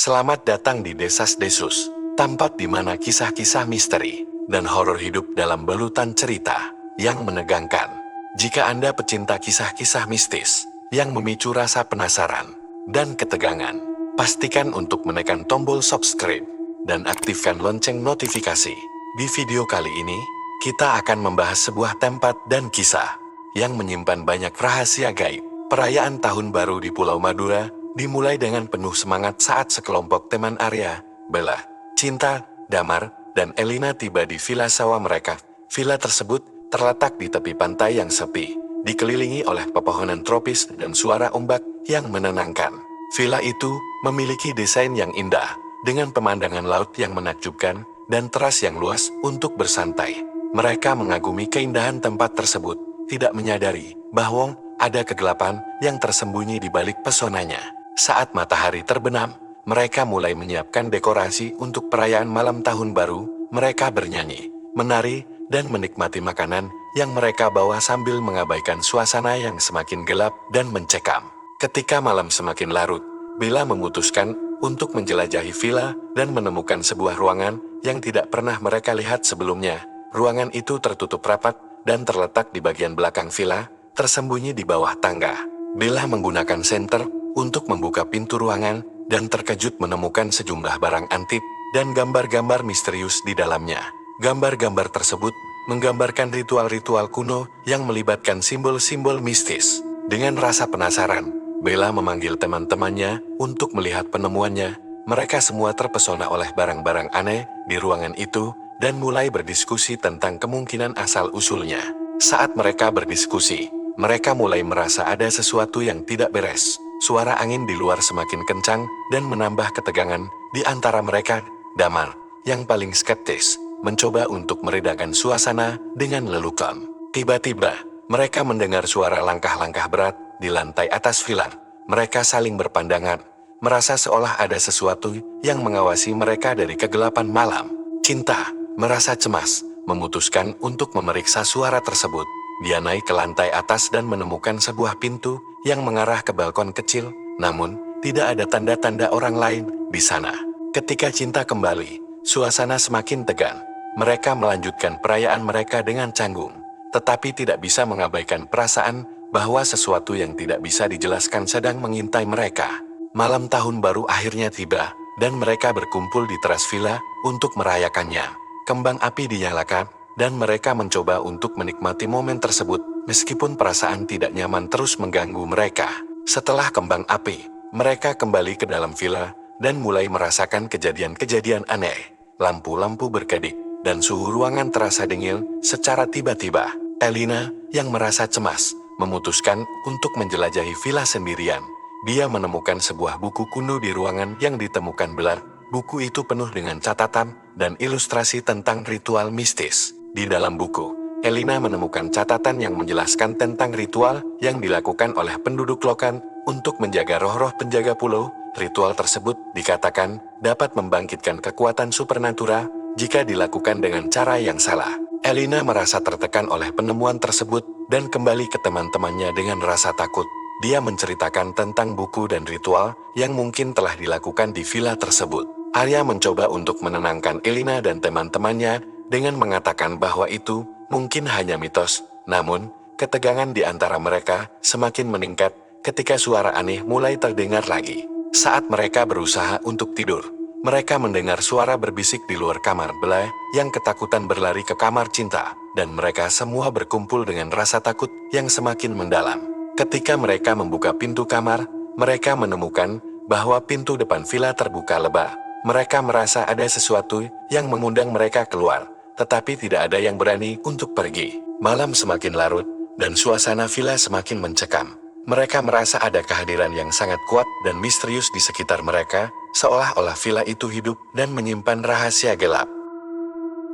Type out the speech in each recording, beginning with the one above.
Selamat datang di Desas Desus, tempat di mana kisah-kisah misteri dan horor hidup dalam balutan cerita yang menegangkan. Jika Anda pecinta kisah-kisah mistis yang memicu rasa penasaran dan ketegangan, pastikan untuk menekan tombol subscribe dan aktifkan lonceng notifikasi. Di video kali ini, kita akan membahas sebuah tempat dan kisah yang menyimpan banyak rahasia gaib. Perayaan Tahun Baru di Pulau Madura dimulai dengan penuh semangat saat sekelompok teman Arya, Bella, Cinta, Damar, dan Elina tiba di villa sawah mereka. Villa tersebut terletak di tepi pantai yang sepi, dikelilingi oleh pepohonan tropis dan suara ombak yang menenangkan. Villa itu memiliki desain yang indah, dengan pemandangan laut yang menakjubkan dan teras yang luas untuk bersantai. Mereka mengagumi keindahan tempat tersebut, tidak menyadari bahwa ada kegelapan yang tersembunyi di balik pesonanya. Saat matahari terbenam, mereka mulai menyiapkan dekorasi untuk perayaan malam tahun baru. Mereka bernyanyi, menari, dan menikmati makanan yang mereka bawa sambil mengabaikan suasana yang semakin gelap dan mencekam. Ketika malam semakin larut, Bella memutuskan untuk menjelajahi villa dan menemukan sebuah ruangan yang tidak pernah mereka lihat sebelumnya. Ruangan itu tertutup rapat dan terletak di bagian belakang villa, tersembunyi di bawah tangga. Bella menggunakan senter untuk membuka pintu ruangan dan terkejut menemukan sejumlah barang antik dan gambar-gambar misterius di dalamnya. Gambar-gambar tersebut menggambarkan ritual-ritual kuno yang melibatkan simbol-simbol mistis. Dengan rasa penasaran, Bella memanggil teman-temannya untuk melihat penemuannya. Mereka semua terpesona oleh barang-barang aneh di ruangan itu dan mulai berdiskusi tentang kemungkinan asal-usulnya. Saat mereka berdiskusi, mereka mulai merasa ada sesuatu yang tidak beres. Suara angin di luar semakin kencang dan menambah ketegangan di antara mereka. Damar, yang paling skeptis, mencoba untuk meredakan suasana dengan lelucon. Tiba-tiba, mereka mendengar suara langkah-langkah berat di lantai atas villa. Mereka saling berpandangan, merasa seolah ada sesuatu yang mengawasi mereka dari kegelapan malam. Cinta merasa cemas, memutuskan untuk memeriksa suara tersebut. Dia naik ke lantai atas dan menemukan sebuah pintu yang mengarah ke balkon kecil, namun tidak ada tanda-tanda orang lain di sana. Ketika Cinta kembali, suasana semakin tegang. Mereka melanjutkan perayaan mereka dengan canggung, tetapi tidak bisa mengabaikan perasaan bahwa sesuatu yang tidak bisa dijelaskan sedang mengintai mereka. Malam tahun baru akhirnya tiba, dan mereka berkumpul di teras villa untuk merayakannya. Kembang api dinyalakan, dan mereka mencoba untuk menikmati momen tersebut, meskipun perasaan tidak nyaman terus mengganggu mereka. Setelah kembang api, mereka kembali ke dalam villa, dan mulai merasakan kejadian-kejadian aneh. Lampu-lampu berkedip, dan suhu ruangan terasa dingin secara tiba-tiba. Elina, yang merasa cemas, memutuskan untuk menjelajahi villa sendirian. Dia menemukan sebuah buku kuno di ruangan yang ditemukan Bella. Buku itu penuh dengan catatan dan ilustrasi tentang ritual mistis. Di dalam buku, Elina menemukan catatan yang menjelaskan tentang ritual yang dilakukan oleh penduduk lokal untuk menjaga roh-roh penjaga pulau. Ritual tersebut dikatakan dapat membangkitkan kekuatan supernatural jika dilakukan dengan cara yang salah. Elina merasa tertekan oleh penemuan tersebut dan kembali ke teman-temannya dengan rasa takut. Dia menceritakan tentang buku dan ritual yang mungkin telah dilakukan di villa tersebut. Arya mencoba untuk menenangkan Elina dan teman-temannya dengan mengatakan bahwa itu mungkin hanya mitos. Namun, ketegangan di antara mereka semakin meningkat ketika suara aneh mulai terdengar lagi. Saat mereka berusaha untuk tidur, mereka mendengar suara berbisik di luar kamar Bella yang ketakutan berlari ke kamar Cinta, dan mereka semua berkumpul dengan rasa takut yang semakin mendalam. Ketika mereka membuka pintu kamar, mereka menemukan bahwa pintu depan villa terbuka lebar. Mereka merasa ada sesuatu yang mengundang mereka keluar, tetapi tidak ada yang berani untuk pergi. Malam semakin larut, dan suasana villa semakin mencekam. Mereka merasa ada kehadiran yang sangat kuat dan misterius di sekitar mereka, seolah-olah villa itu hidup dan menyimpan rahasia gelap.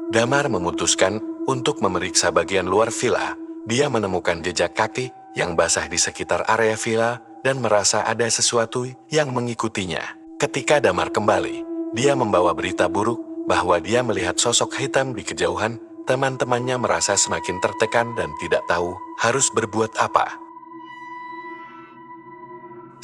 Damar memutuskan untuk memeriksa bagian luar villa. Dia menemukan jejak kaki yang basah di sekitar area villa, dan merasa ada sesuatu yang mengikutinya. Ketika Damar kembali, dia membawa berita buruk bahwa dia melihat sosok hitam di kejauhan. Teman-temannya merasa semakin tertekan dan tidak tahu harus berbuat apa.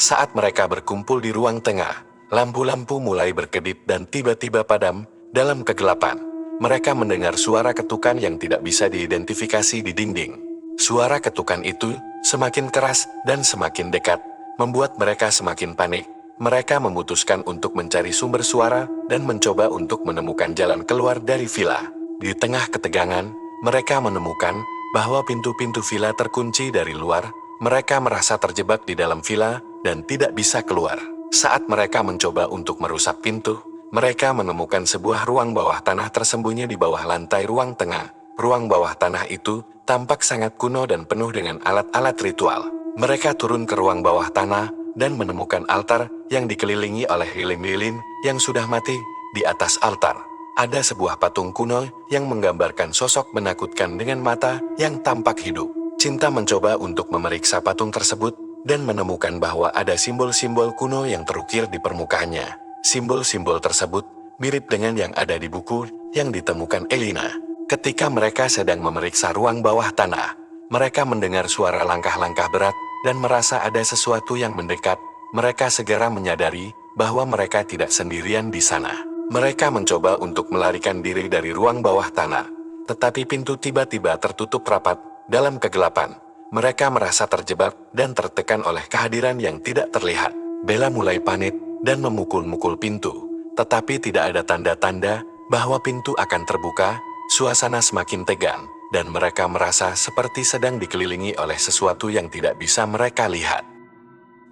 Saat mereka berkumpul di ruang tengah, Lampu-lampu mulai berkedip dan tiba-tiba padam. Dalam kegelapan, mereka mendengar suara ketukan yang tidak bisa diidentifikasi di dinding. Suara ketukan itu semakin keras dan semakin dekat, membuat mereka semakin panik. Mereka memutuskan untuk mencari sumber suara dan mencoba untuk menemukan jalan keluar dari villa. Di tengah ketegangan, mereka menemukan bahwa pintu-pintu villa terkunci dari luar. Mereka merasa terjebak di dalam villa dan tidak bisa keluar. Saat mereka mencoba untuk merusak pintu, mereka menemukan sebuah ruang bawah tanah tersembunyi di bawah lantai ruang tengah. Ruang bawah tanah itu tampak sangat kuno dan penuh dengan alat-alat ritual. Mereka turun ke ruang bawah tanah dan menemukan altar yang dikelilingi oleh lilin-lilin yang sudah mati. Di atas altar, ada sebuah patung kuno yang menggambarkan sosok menakutkan dengan mata yang tampak hidup. Cinta mencoba untuk memeriksa patung tersebut dan menemukan bahwa ada simbol-simbol kuno yang terukir di permukaannya. Simbol-simbol tersebut mirip dengan yang ada di buku yang ditemukan Elina. Ketika mereka sedang memeriksa ruang bawah tanah, mereka mendengar suara langkah-langkah berat dan merasa ada sesuatu yang mendekat. Mereka segera menyadari bahwa mereka tidak sendirian di sana. Mereka mencoba untuk melarikan diri dari ruang bawah tanah, tetapi pintu tiba-tiba tertutup rapat. Dalam kegelapan, mereka merasa terjebak dan tertekan oleh kehadiran yang tidak terlihat. Bella mulai panik dan memukul-mukul pintu, tetapi tidak ada tanda-tanda bahwa pintu akan terbuka. Suasana semakin tegang, dan mereka merasa seperti sedang dikelilingi oleh sesuatu yang tidak bisa mereka lihat.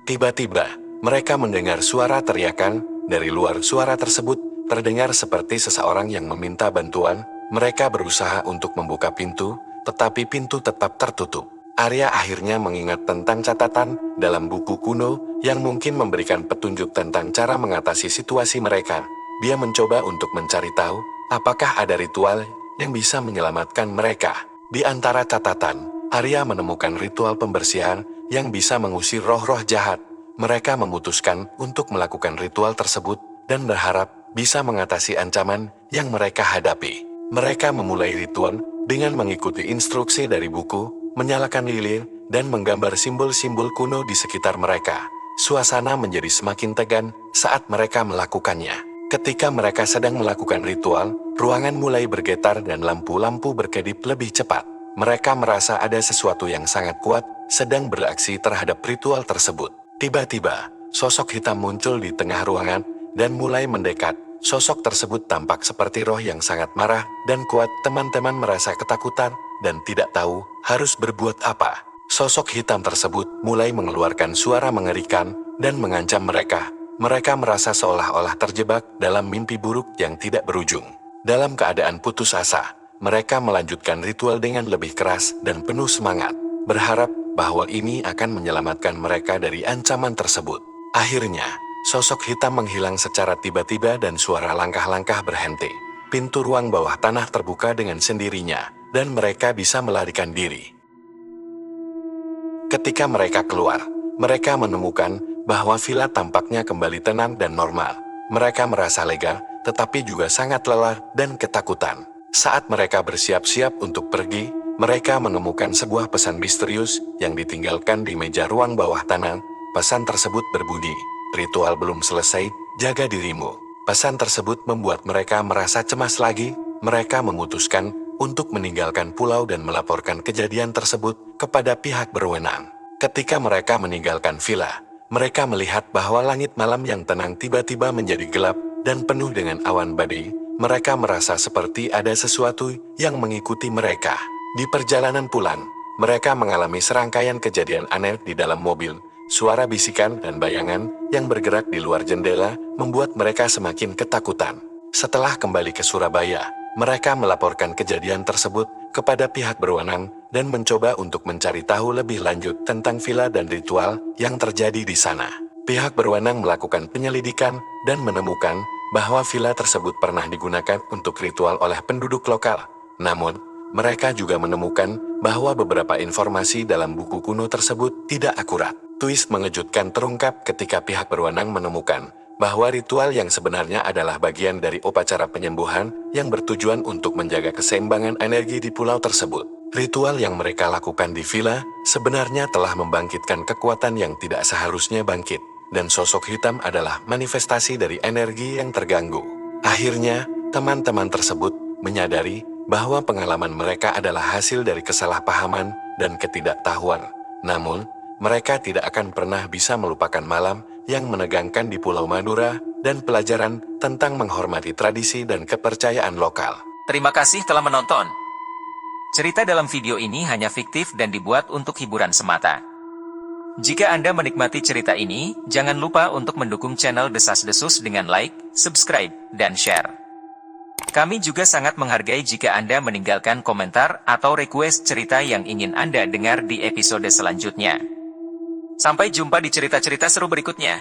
Tiba-tiba, mereka mendengar suara teriakan. Dari luar suara tersebut, terdengar seperti seseorang yang meminta bantuan. Mereka berusaha untuk membuka pintu, tetapi pintu tetap tertutup. Arya akhirnya mengingat tentang catatan dalam buku kuno yang mungkin memberikan petunjuk tentang cara mengatasi situasi mereka. Dia mencoba untuk mencari tahu apakah ada ritual yang bisa menyelamatkan mereka. Di antara catatan, Arya menemukan ritual pembersihan yang bisa mengusir roh-roh jahat. Mereka memutuskan untuk melakukan ritual tersebut dan berharap bisa mengatasi ancaman yang mereka hadapi. Mereka memulai ritual dengan mengikuti instruksi dari buku, menyalakan lilin, dan menggambar simbol-simbol kuno di sekitar mereka. Suasana menjadi semakin tegang saat mereka melakukannya. Ketika mereka sedang melakukan ritual, ruangan mulai bergetar dan lampu-lampu berkedip lebih cepat. Mereka merasa ada sesuatu yang sangat kuat sedang beraksi terhadap ritual tersebut. Tiba-tiba, sosok hitam muncul di tengah ruangan dan mulai mendekat. Sosok tersebut tampak seperti roh yang sangat marah dan kuat. Teman-teman merasa ketakutan dan tidak tahu harus berbuat apa. Sosok hitam tersebut mulai mengeluarkan suara mengerikan dan mengancam mereka. Mereka merasa seolah-olah terjebak dalam mimpi buruk yang tidak berujung. Dalam keadaan putus asa, mereka melanjutkan ritual dengan lebih keras dan penuh semangat, berharap bahwa ini akan menyelamatkan mereka dari ancaman tersebut. Akhirnya, sosok hitam menghilang secara tiba-tiba dan suara langkah-langkah berhenti. Pintu ruang bawah tanah terbuka dengan sendirinya, dan mereka bisa melarikan diri. Ketika mereka keluar, mereka menemukan bahwa villa tampaknya kembali tenang dan normal. Mereka merasa lega, tetapi juga sangat lelah dan ketakutan. Saat mereka bersiap-siap untuk pergi, mereka menemukan sebuah pesan misterius yang ditinggalkan di meja ruang bawah tanah. Pesan tersebut berbunyi, "Ritual belum selesai, jaga dirimu." Pesan tersebut membuat mereka merasa cemas lagi. Mereka memutuskan untuk meninggalkan pulau dan melaporkan kejadian tersebut kepada pihak berwenang. Ketika mereka meninggalkan villa, mereka melihat bahwa langit malam yang tenang tiba-tiba menjadi gelap dan penuh dengan awan badai. Mereka merasa seperti ada sesuatu yang mengikuti mereka. Di perjalanan pulang, mereka mengalami serangkaian kejadian aneh di dalam mobil. Suara bisikan dan bayangan yang bergerak di luar jendela membuat mereka semakin ketakutan. Setelah kembali ke Surabaya, mereka melaporkan kejadian tersebut kepada pihak berwenang dan mencoba untuk mencari tahu lebih lanjut tentang villa dan ritual yang terjadi di sana. Pihak berwenang melakukan penyelidikan dan menemukan bahwa villa tersebut pernah digunakan untuk ritual oleh penduduk lokal. Namun, mereka juga menemukan bahwa beberapa informasi dalam buku kuno tersebut tidak akurat. Twist mengejutkan terungkap ketika pihak berwenang menemukan bahwa ritual yang sebenarnya adalah bagian dari upacara penyembuhan yang bertujuan untuk menjaga keseimbangan energi di pulau tersebut. Ritual yang mereka lakukan di villa sebenarnya telah membangkitkan kekuatan yang tidak seharusnya bangkit. dan sosok hitam adalah manifestasi dari energi yang terganggu. Akhirnya, teman-teman tersebut menyadari bahwa pengalaman mereka adalah hasil dari kesalahpahaman dan ketidaktahuan. Namun, mereka tidak akan pernah bisa melupakan malam yang menegangkan di Pulau Madura dan pelajaran tentang menghormati tradisi dan kepercayaan lokal. Terima kasih telah menonton. Cerita dalam video ini hanya fiktif dan dibuat untuk hiburan semata. Jika Anda menikmati cerita ini, jangan lupa untuk mendukung channel Desas-Desus dengan like, subscribe, dan share. Kami juga sangat menghargai jika Anda meninggalkan komentar atau request cerita yang ingin Anda dengar di episode selanjutnya. Sampai jumpa di cerita-cerita seru berikutnya.